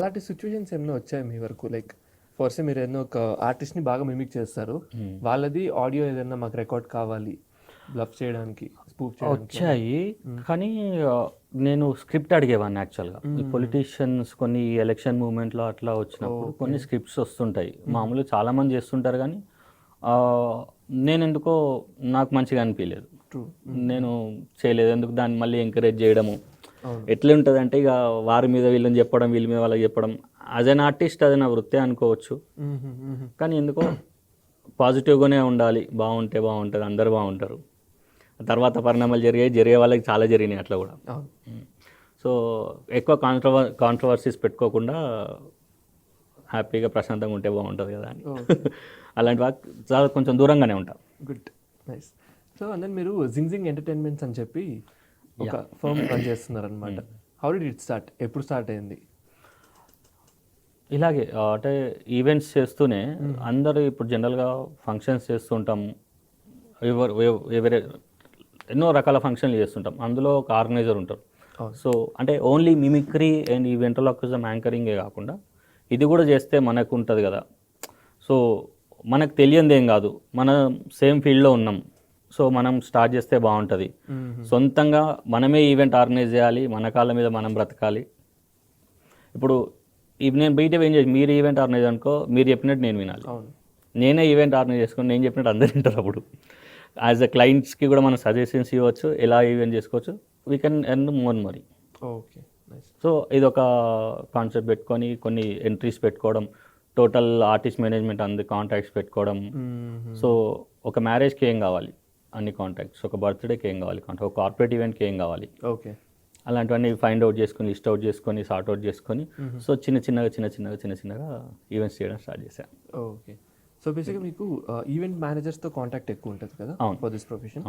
అలాంటి సిచ్యువేషన్స్ ఏమైనా వచ్చాయి మీ వరకు? లైక్ ఫస్ట్ మీరు ఏదైనా ఒక ఆర్టిస్ట్ని బాగా మిమిక్ చేస్తారు, వాళ్ళది ఆడియో ఏదైనా మాకు రికార్డ్ కావాలి బ్లఫ్ చేయడానికి, స్పూఫ్ చేయడానికి వచ్చాయి. కానీ నేను స్క్రిప్ట్ అడిగేవాడిని యాక్చువల్గా. ఈ పొలిటీషియన్స్ కొన్ని ఎలక్షన్ మూమెంట్లో అట్లా వచ్చినప్పుడు కొన్ని స్క్రిప్ట్స్ వస్తుంటాయి. మామూలుగా చాలామంది చేస్తుంటారు కానీ నేను ఎందుకో నాకు మంచిగా అనిపించలేదు. నేను చేయలేదు. ఎందుకు దాన్ని మళ్ళీ ఎంకరేజ్ చేయడము ఎట్లా ఉంటుంది అంటే ఇక వారి మీద వీళ్ళని చెప్పడం, వీళ్ళ మీద వాళ్ళకి చెప్పడం. యాజ్ అన్ ఆర్టిస్ట్ అది నా వృత్తే అనుకోవచ్చు. కానీ ఎందుకో పాజిటివ్గానే ఉండాలి, బాగుంటే బాగుంటుంది, అందరు బాగుంటారు. తర్వాత పరిణామాలు జరిగే వాళ్ళకి చాలా జరిగినాయి అట్లా కూడా. సో ఎక్కువ కాంట్రవర్సీస్ పెట్టుకోకుండా హ్యాపీగా ప్రశాంతంగా ఉంటే బాగుంటుంది కదా అని అలాంటి వాక్ చాలా కొంచెం దూరంగానే ఉంటాం. Good, nice. So and then మీరు జింగ్ ఎంటర్టైన్మెంట్స్ అని చెప్పి ఒక ఫర్మ్ రన్ చేస్తున్నారు అనమాట. How did it start? ఎప్పుడు స్టార్ట్ అయింది? ఇలాగే అంటే ఈవెంట్స్ చేస్తూనే అందరూ ఇప్పుడు జనరల్గా ఫంక్షన్స్ చేస్తుంటాం, ఎవరే ఎన్నో రకాల ఫంక్షన్లు చేస్తుంటాం. అందులో ఒక ఆర్గనైజర్ ఉంటారు. సో అంటే ఓన్లీ మిమిక్రీ అండ్ ఈ వెంట్రలాక్విజం యాంకరింగే కాకుండా ఇది కూడా చేస్తే మనకు ఉంటుంది కదా. సో మనకు తెలియంది ఏం కాదు, మనం సేమ్ ఫీల్డ్లో ఉన్నాం. సో మనం స్టార్ట్ చేస్తే బాగుంటుంది. సొంతంగా మనమే ఈవెంట్ ఆర్గనైజ్ చేయాలి, మన కాళ్ళ మీద మనం బ్రతకాలి. ఇప్పుడు నేను బయట ఏం చేసి మీరు ఈవెంట్ ఆర్గనైజ్ అనుకో, మీరు చెప్పినట్టు నేను వినాలి. నేనే ఈవెంట్ ఆర్గనైజ్ చేసుకుని నేను చెప్పినట్టు అందరు వింటారు. అప్పుడు యాజ్ అ క్లయింట్స్కి కూడా మనం సజెషన్స్ ఇవ్వచ్చు, ఎలా ఈవెంట్ చేసుకోవచ్చు, we can earn more money. Okay, so ఇది ఒక కాన్సెప్ట్ పెట్టుకొని కొన్ని ఎంట్రీస్ పెట్టుకోవడం, టోటల్ ఆర్టిస్ట్ మేనేజ్మెంట్ అంది కాంటాక్ట్స్ పెట్టుకోవడం. సో ఒక మ్యారేజ్కి ఏం కావాలి అన్ని కాంటాక్ట్స్, ఒక బర్త్డేకి ఏం కావాలి కాంటాక్ట్, ఒక కార్పొరేట్ ఈవెంట్కి ఏం కావాలి, ఓకే, అలాంటివన్నీ ఫైండ్ అవుట్ చేసుకొని, లిస్ట్ అవుట్ చేసుకొని, సార్ట్ అవుట్ చేసుకొని, సో చిన్న చిన్నగా ఈవెంట్స్ చేయడం స్టార్ట్ చేశాను. ఓకే. సో బేసిక్గా మీకు ఈవెంట్ మేనేజర్స్తో కాంటాక్ట్ ఎక్కువ ఉంటుంది కదా ఫర్ దిస్ ప్రొఫెషన్.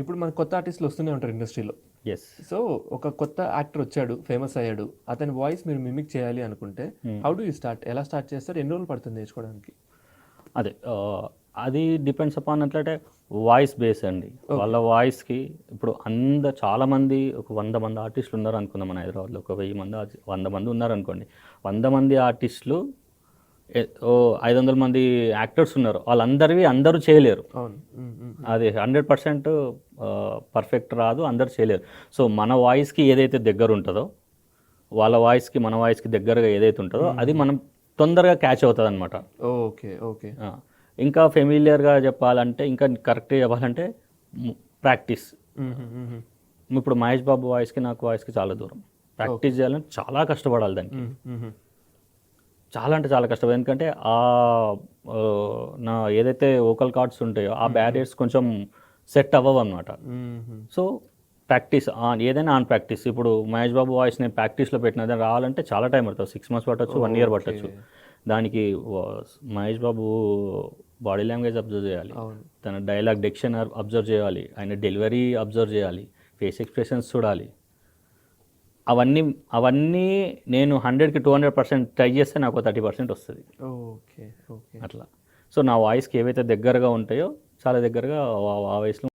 ఇప్పుడు మన కొత్త ఆర్టిస్టులు వస్తూనే ఉంటారు ఇండస్ట్రీలో. ఎస్. సో ఒక కొత్త యాక్టర్ వచ్చాడు, ఫేమస్ అయ్యాడు, అతని వాయిస్ మీరు మిమిక్ చేయాలి అనుకుంటే హౌ డు యూ స్టార్ట్? ఎలా స్టార్ట్ చేస్తారు? ఎన్ని రోజులు పడుతుంది నేర్చుకోవడానికి? అదే అది డిపెండ్స్ అపాన్ అంటే వాయిస్ బేస్ అండి. వాళ్ళ వాయిస్కి ఇప్పుడు చాలామంది ఒక 100 మంది ఆర్టిస్టులు ఉన్నారు అనుకుందాం మన హైదరాబాద్లో. ఒక 1000 మంది 100 మంది ఉన్నారు అనుకోండి. 100 మంది ఆర్టిస్టులు 500 మంది యాక్టర్స్ ఉన్నారు. అందరూ చేయలేరు. అది 100% పర్ఫెక్ట్ రాదు, అందరూ చేయలేరు. సో మన వాయిస్కి ఏదైతే దగ్గర ఉంటుందో, వాళ్ళ వాయిస్కి మన వాయిస్కి దగ్గరగా ఏదైతే ఉంటుందో అది మనం తొందరగా క్యాచ్ అవుతుంది అనమాట. Okay, okay. ఇంకా ఫెమిలియర్గా చెప్పాలంటే, ఇంకా కరెక్ట్గా చెప్పాలంటే ప్రాక్టీస్. ఇప్పుడు మహేష్ బాబు వాయిస్కి నాకు వాయిస్కి చాలా దూరం. ప్రాక్టీస్ చేయాలంటే చాలా కష్టపడాలి దానికి. చాలా అంటే చాలా కష్టం. ఎందుకంటే నా ఏదైతే వోకల్ కార్డ్స్ ఉంటాయో ఆ బ్యారియర్స్ కొంచెం సెట్ అవ్వవు అనమాట. సో ప్రాక్టీస్ ఏదైనా ఆన్ ప్రాక్టీస్. ఇప్పుడు మహేష్ బాబు వాయిస్ నేను ప్రాక్టీస్లో పెట్టినది రావాలంటే చాలా టైం పడుతుంది. 6 months పట్టచ్చు, 1 year పట్టచ్చు. దానికి Mahesh Babu body language observe చేయాలి, తన డైలాగ్ డిక్షన్ అబ్జర్వ్ చేయాలి, ఆయన డెలివరీ అబ్జర్వ్ చేయాలి, ఫేస్ ఎక్స్ప్రెషన్స్ చూడాలి. అవన్నీ నేను 100కి 200% ట్రై చేస్తే నాకు 30% వస్తుంది. Okay, okay. అట్లా. సో నా వాయిస్కి ఏవైతే దగ్గరగా ఉంటాయో చాలా దగ్గరగా ఆ వాయిస్లో